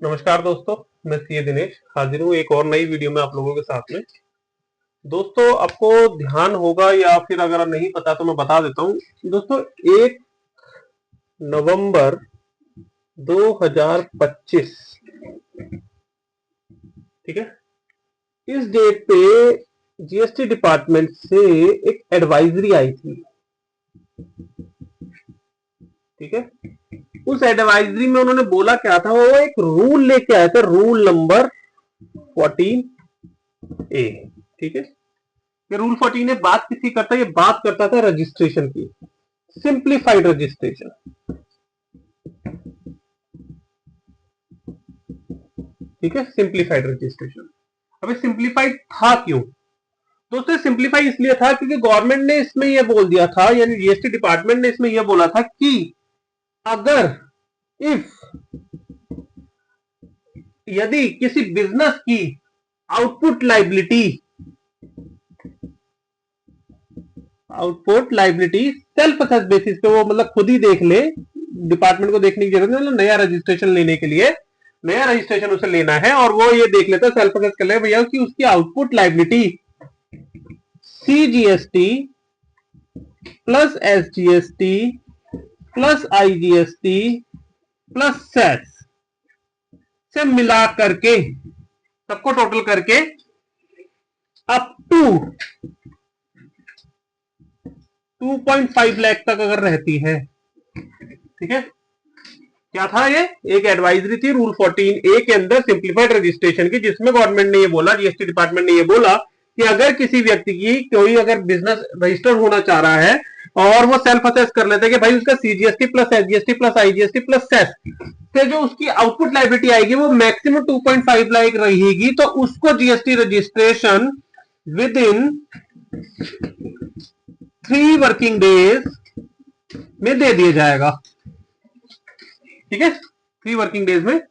नमस्कार दोस्तों, मैं सीए दिनेश हाजिर हूँ एक और नई वीडियो में आप लोगों के साथ में। दोस्तों, आपको ध्यान होगा या फिर अगर नहीं पता तो मैं बता देता हूँ। दोस्तों, 1 नवंबर 2025, ठीक है, इस डेट पे जीएसटी डिपार्टमेंट से एक एडवाइजरी आई थी। ठीक है, उस एडवाइजरी में उन्होंने बोला क्या था, वो एक रूल लेके आए थे, रूल नंबर 14A। ठीक है, ये रूल 14 बात किसी करता है, ये बात करता था रजिस्ट्रेशन की, सिंप्लीफाइड रजिस्ट्रेशन। ठीक है, सिंप्लीफाइड रजिस्ट्रेशन। अब सिंप्लीफाइड था क्यों दोस्तों? सिंप्लीफाई इसलिए था क्योंकि गवर्नमेंट ने इसमें यह बोल दिया था, यानी जीएसटी डिपार्टमेंट ने इसमें यह बोला था कि अगर यदि किसी बिजनेस की output liability self assess basis पे, वो मतलब खुद ही देख ले, डिपार्टमेंट को देखने की जरूरत नहीं, मतलब नया रजिस्ट्रेशन लेने के लिए नया रजिस्ट्रेशन उसे लेना है और वो ये देख लेता, सेल्फ असेस कर ले भैया कि उसकी output liability CGST plus SGST plus IGST plus cess से मिला करके, सबको टोटल करके अप टू 2.5 लाख तक अगर रहती है। ठीक है, क्या था ये? एक एडवाइजरी थी रूल 14A के अंदर सिंप्लीफाइड रजिस्ट्रेशन की, जिसमें गवर्नमेंट ने ये बोला, जीएसटी डिपार्टमेंट ने ये बोला कि अगर किसी व्यक्ति की कोई अगर बिजनेस रजिस्टर होना चाह रहा है और वो सेल्फ असेस कर लेता है कि भाई उसका CGST plus SGST plus IGST plus cess से जो उसकी आउटपुट लाइबिलिटी आएगी वो मैक्सिमम 2.5 लाख रहेगी, तो उसको GST registration with in 3 working days में दे दिया जाएगा। ठीक है, 3 वर्किंग डेज में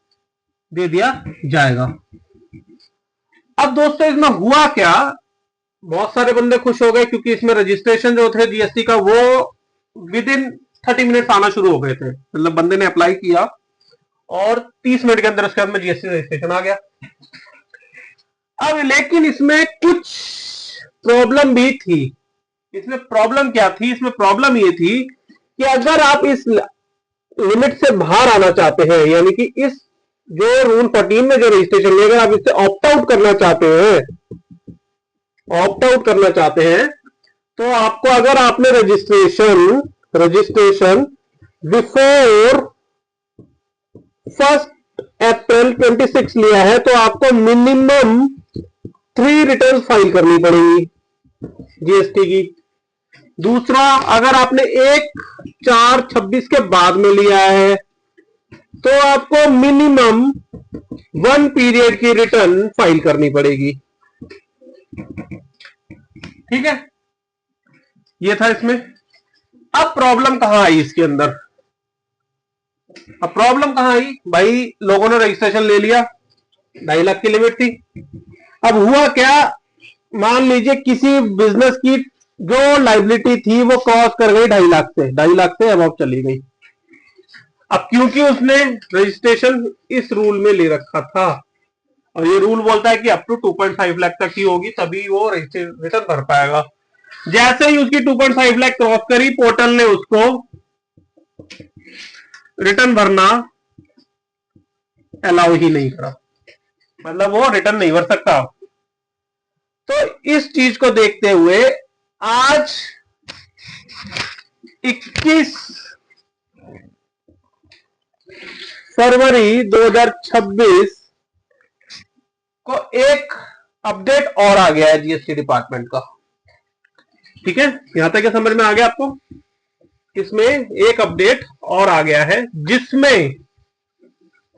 दे दिया जाएगा। अब दोस्तों, इसमें हुआ क्या, बहुत सारे बंदे खुश हो गए क्योंकि इसमें रजिस्ट्रेशन जो थे जीएसटी का वो विद इन 30 मिनट्स आना शुरू हो गए थे। मतलब बंदे ने अप्लाई किया और 30 मिनट के अंदर उसके बाद में जीएसटी रजिस्ट्रेशन आ गया। अब लेकिन इसमें कुछ प्रॉब्लम भी थी। इसमें प्रॉब्लम क्या थी? इसमें प्रॉब्लम ये थी कि अगर आप इस लिमिट से बाहर आना चाहते हैं, यानी कि इस जो रूल 14 में जो रजिस्ट्रेशन लेकर आप इससे ऑप्ट आउट करना चाहते हैं, तो आपको, अगर आपने रजिस्ट्रेशन बिफोर 1 अप्रैल 26 लिया है, तो आपको मिनिमम 3 रिटर्न फाइल करनी पड़ेगी जीएसटी की। दूसरा, अगर आपने 1/4/26 के बाद में लिया है तो आपको मिनिमम 1 पीरियड की रिटर्न फाइल करनी पड़ेगी। ठीक है, ये था इसमें। अब प्रॉब्लम कहां आई इसके अंदर? अब प्रॉब्लम कहां आई भाई? लोगों ने रजिस्ट्रेशन ले लिया, 2.5 लाख की लिमिट थी। अब हुआ क्या, मान लीजिए किसी बिजनेस की जो लाइबिलिटी थी वो क्रॉस कर गई 2.5 लाख से अबव चली गई। अब क्योंकि उसने रजिस्ट्रेशन इस रूल में ले रखा था और ये रूल बोलता है कि अप टू 2.5 लाख तक ही होगी तभी वो रिटर्न भर पाएगा। जैसे ही उसकी 2.5 लाख क्रॉस करी, पोर्टल ने उसको रिटर्न भरना अलाउ ही नहीं करा, मतलब वो रिटर्न नहीं भर सकता। तो इस चीज को देखते हुए आज 21 फरवरी 2026 को एक अपडेट और आ गया है जीएसटी डिपार्टमेंट का। ठीक है, यहां तक समझ में आ गया आपको? इसमें एक अपडेट और आ गया है जिसमें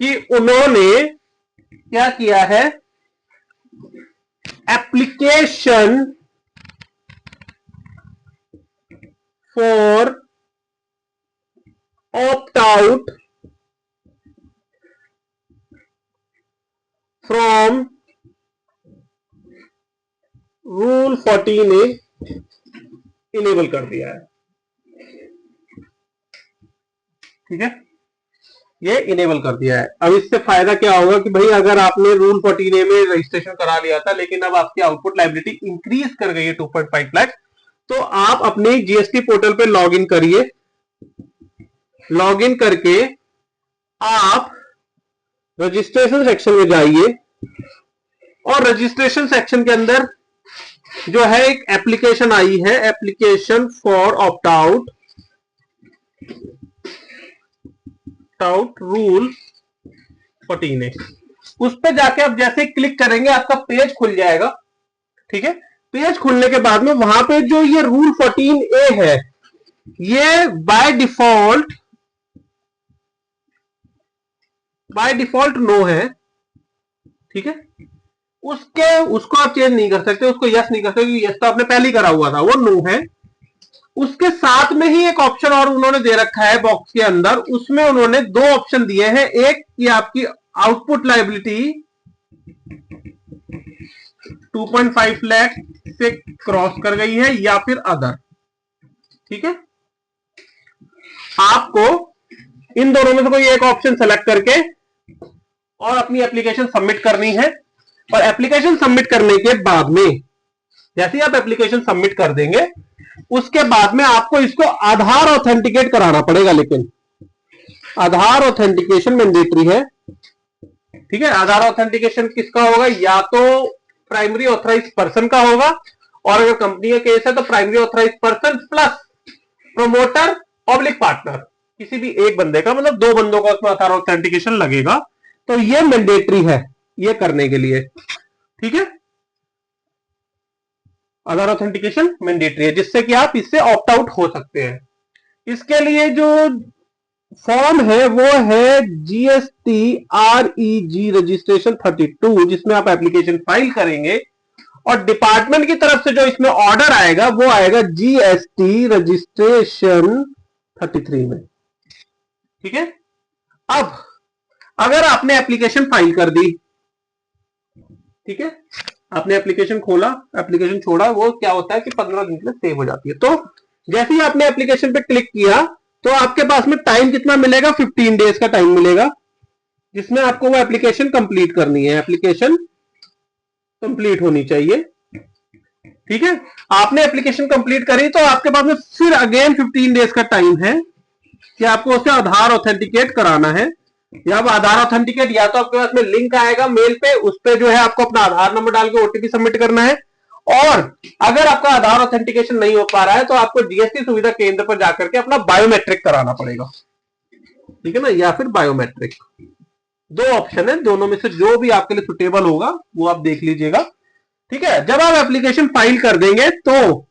कि उन्होंने क्या किया है, application for opt out from rule 14A enable कर दिया है। ठीक है, ये इनेबल कर दिया है। अब इससे फायदा क्या होगा कि भाई अगर आपने रूल 14A में रजिस्ट्रेशन करा लिया था लेकिन अब आपकी आउटपुट लायबिलिटी इंक्रीज कर गई है 2.5 लाख, तो आप अपने जीएसटी पोर्टल पे लॉग इन करिए। लॉग इन करके आप रजिस्ट्रेशन सेक्शन में जाइए और रजिस्ट्रेशन सेक्शन के अंदर जो है एक एप्लीकेशन आई है, application for opt out rule 14A। उस पे जाके आप जैसे क्लिक करेंगे आपका पेज खुल जाएगा। ठीक है, पेज खुलने के बाद में वहां पे जो ये रूल 14A है ये बाय डिफॉल्ट नो है। ठीक है, उसको आप चेंज नहीं कर सकते, उसको यस नहीं कर सकते क्योंकि यस तो आपने पहले ही करा हुआ था, वो नो है। उसके साथ में ही एक ऑप्शन और उन्होंने दे रखा है बॉक्स के अंदर, उसमें उन्होंने दो ऑप्शन दिए हैं, एक कि आपकी आउटपुट लायबिलिटी 2.5 लाख से क्रॉस कर गई है या फिर अदर। ठीक है, आपको इन दोनों में से कोई एक ऑप्शन सेलेक्ट करके और अपनी एप्लीकेशन सबमिट करनी है। और एप्लीकेशन सबमिट करने के बाद में जैसे ही आप एप्लीकेशन सबमिट कर देंगे उसके बाद में आपको इसको आधार ऑथेंटिकेट कराना पड़ेगा, लेकिन आधार ऑथेंटिकेशन मैंडेटरी है। ठीक है, आधार ऑथेंटिकेशन किसका होगा, या तो प्राइमरी ऑथराइज पर्सन का होगा, और अगर कंपनी का केस है तो primary authorise person plus promoter public partner, किसी भी एक बंदे का, मतलब दो बंदों का उसमें आधार ऑथेंटिकेशन लगेगा। तो ये मैंडेटरी है ये करने के लिए। ठीक है, आधार ऑथेंटिकेशन मैंडेटरी है जिससे कि आप इससे ऑप्ट आउट हो सकते हैं। इसके लिए जो फॉर्म है वो है GST-REG रजिस्ट्रेशन 32, जिसमें आप एप्लीकेशन फाइल करेंगे और डिपार्टमेंट की तरफ से जो इसमें ऑर्डर आएगा वो आएगा GST रजिस्ट्रेशन 33 में। ठीक है, अब अगर आपने एप्लीकेशन फाइल कर दी, ठीक है, आपने एप्लीकेशन खोला, एप्लीकेशन छोड़ा, वो क्या होता है कि 15 दिन में सेव हो जाती है। तो जैसे ही आपने एप्लीकेशन पे क्लिक किया तो आपके पास में टाइम कितना मिलेगा, 15 डेज का टाइम मिलेगा, जिसमें आपको वो एप्लीकेशन कंप्लीट करनी है। एप्लीकेशन कंप्लीट होनी चाहिए। ठीक है, आपने एप्लीकेशन कंप्लीट करी तो आपके पास में फिर अगेन 15 डेज का टाइम है कि आपको उसे आधार ऑथेंटिकेट कराना है। या आधार ऑथेंटिकेट या तो आपके पास में लिंक आएगा मेल पे, उस पे जो है आपको अपना आधार नंबर डाल के ओटीपी सबमिट करना है। और अगर आपका आधार ऑथेंटिकेशन नहीं हो पा रहा है तो आपको जीएसटी सुविधा केंद्र पर जाकर के अपना बायोमेट्रिक कराना पड़ेगा। ठीक है ना, या फिर बायोमेट्रिक, दो ऑप्शन है, दोनों में से जो भी आपके लिए सुटेबल होगा वो आप देख लीजिएगा। ठीक है, जब आप एप्लीकेशन फाइल कर देंगे तो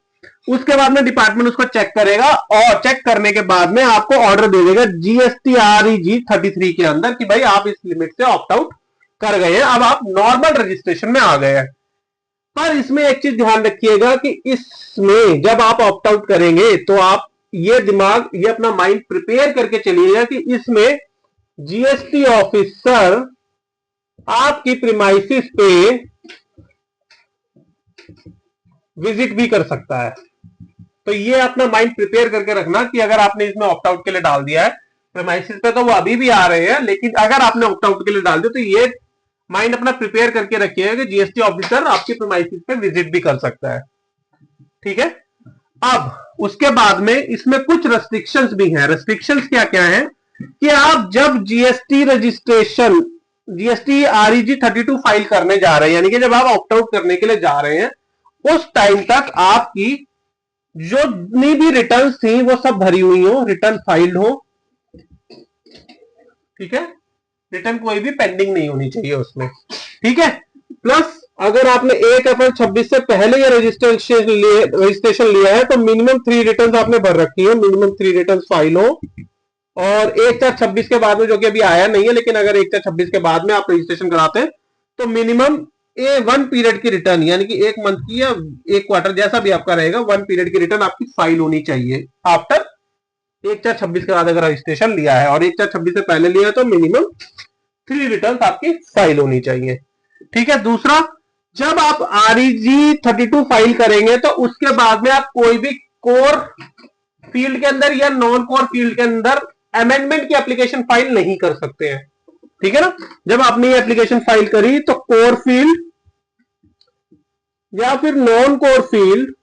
उसके बाद में डिपार्टमेंट उसको चेक करेगा और चेक करने के बाद में आपको ऑर्डर दे देगा GST-REG 33 के अंदर कि भाई आप इस लिमिट से ऑप्ट आउट कर गए हैं, अब आप नॉर्मल रजिस्ट्रेशन में आ गए हैं। पर इसमें एक चीज ध्यान रखिएगा कि इसमें जब आप ऑप्ट आउट करेंगे तो आप ये अपना माइंड प्रिपेयर करके चलिएगा कि इसमें जीएसटी ऑफिसर आपकी प्रीमाइसिस पे विजिट भी कर सकता है। तो ये अपना माइंड प्रिपेयर करके रखना कि अगर आपने इसमें ऑप्ट आउट के लिए डाल दिया है प्रीमाइसिस पे तो वो अभी भी आ रहे हैं, लेकिन अगर आपने ऑप्ट आउट के लिए डाल दिया तो ये माइंड अपना प्रिपेयर करके रखिएगा कि जीएसटी ऑफिसर आपकी प्रीमाइसिस पे विजिट भी कर सकता है। ठीक है, अब उसके बाद में इसमें कुछ रेस्ट्रिक्शंस भी हैं। रेस्ट्रिक्शंस क्या क्या है कि आप जब जीएसटी रजिस्ट्रेशन GST-REG 32 फाइल करने जा रहे हैं, यानी कि जब आप ऑप्ट आउट करने के लिए जा रहे हैं, उस टाइम तक आपकी जो जितनी भी रिटर्न थी वो सब भरी हुई हो, रिटर्न फाइल्ड हो। ठीक है, रिटर्न कोई भी पेंडिंग नहीं होनी चाहिए उसमें। ठीक है, प्लस अगर आपने 1 अप्रैल 26 से पहले ये रजिस्ट्रेशन लिया है तो मिनिमम 3 रिटर्न आपने भर रखी है, मिनिमम 3 रिटर्न फाइल हो। और 1/4/26 के बाद में, जो कि अभी आया नहीं है, लेकिन अगर 1/4/26 के बाद में आप रजिस्ट्रेशन कराते हैं तो मिनिमम 1 पीरियड की रिटर्न, यानी कि 1 मंथ की या 1 क्वार्टर जैसा भी आपका रहेगा, 1 पीरियड की रिटर्न आपकी फाइल होनी चाहिए आफ्टर 1/4/26 के बाद अगर रजिस्ट्रेशन लिया है, और 1/4/26 से पहले लिया है तो मिनिमम 3 रिटर्न आपकी फाइल होनी चाहिए। ठीक है, दूसरा, जब आप REG 32 फाइल करेंगे तो उसके बाद में आप कोई भी कोर फील्ड के अंदर या नॉन कोर फील्ड के अंदर अमेंडमेंट की एप्लीकेशन फाइल नहीं कर सकते हैं। ठीक है ना, जब आपने ये एप्लीकेशन फाइल करी तो कोर फील्ड या फिर नॉन कोर फील्ड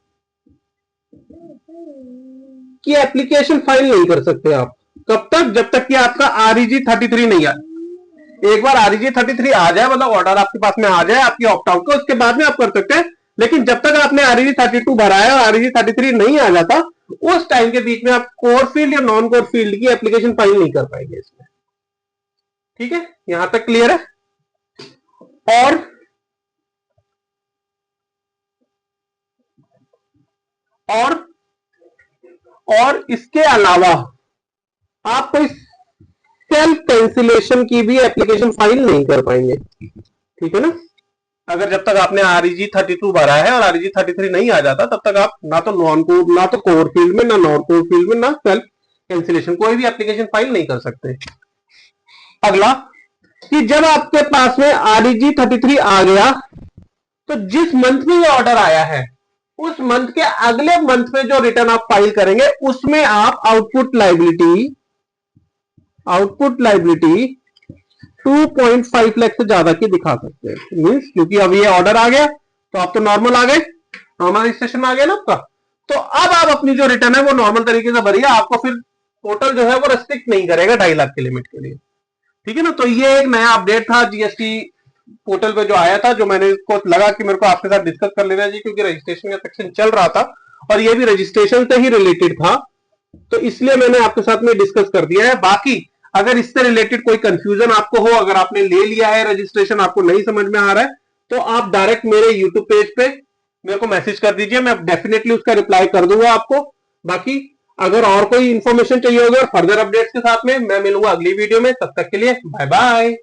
की एप्लीकेशन फाइल नहीं कर सकते आप। कब तक? जब तक कि आपका REG 33 नहीं आए। एक बार REG 33 आ जाए, मतलब ऑर्डर आपके पास में आ जाए आपकी ऑप्ट आउट का, उसके बाद में आप कर सकते हैं। लेकिन जब तक आपने REG 32 भरा है और REG 33 नहीं आ जाता, उस टाइम के बीच में आप कोर फील्ड या नॉन कोर फील्ड की एप्लीकेशन फाइल नहीं कर पाएंगे इसमें। ठीक है, यहां तक क्लियर है? और और इसके अलावा आप कोई सेल्फ कैंसिलेशन की भी एप्लीकेशन फाइल नहीं कर पाएंगे। ठीक है ना, अगर जब तक आपने REG 32 भरा है और REG 33 नहीं आ जाता, तब तक आप ना तो नॉन कोर, ना तो कोर फील्ड में, ना नॉन कोर फील्ड में, ना सेल्फ कैंसिलेशन, कोई भी एप्लीकेशन फाइल नहीं कर सकते। अगला कि जब आपके पास में REG 33 आ गया, तो जिस मंथ में ये ऑर्डर आया है, उस मंथ के अगले मंथ में जो रिटर्न आप फाइल करेंगे, उसमें आप आउटपुट लायबिलिटी 2.5 लाख से ज्यादा की दिखा सकते हैं। मीन्स क्योंकि अब ये ऑर्डर आ गया, तो आप तो नॉर्मल आ गए, नॉर्मल रजिस्ट्रेशन आ गया ना आपका, तो अब आप अपनी जो रिटर्न है वो नॉर्मल तरीके से भरिए, आपको फिर टोटल जो है वो रेस्ट्रिक्ट नहीं करेगा 2.5 लाख के लिमिट के लिए। ठीक है ना, तो ये एक नया अपडेट था GST पोर्टल पे जो आया था, जो मैंने इसको लगा कि मेरे को आपके साथ डिस्कस कर लेना चाहिए, क्योंकि रजिस्ट्रेशन का सेक्शन चल रहा था और ये भी रजिस्ट्रेशन से ही रिलेटेड था, तो इसलिए मैंने आपके साथ में डिस्कस कर दिया है। बाकी अगर इससे रिलेटेड कोई कंफ्यूजन आपको हो, अगर आपने ले लिया है रजिस्ट्रेशन, आपको नहीं समझ में आ रहा है, तो आप डायरेक्ट मेरे यूट्यूब पेज पे मेरे को मैसेज कर दीजिए, मैं डेफिनेटली उसका रिप्लाई कर दूंगा आपको। बाकी अगर और कोई इंफॉर्मेशन चाहिए होगा फर्दर अपडेट्स के साथ में, मैं मिलूंगा अगली वीडियो में। तब तक के लिए बाय बाय।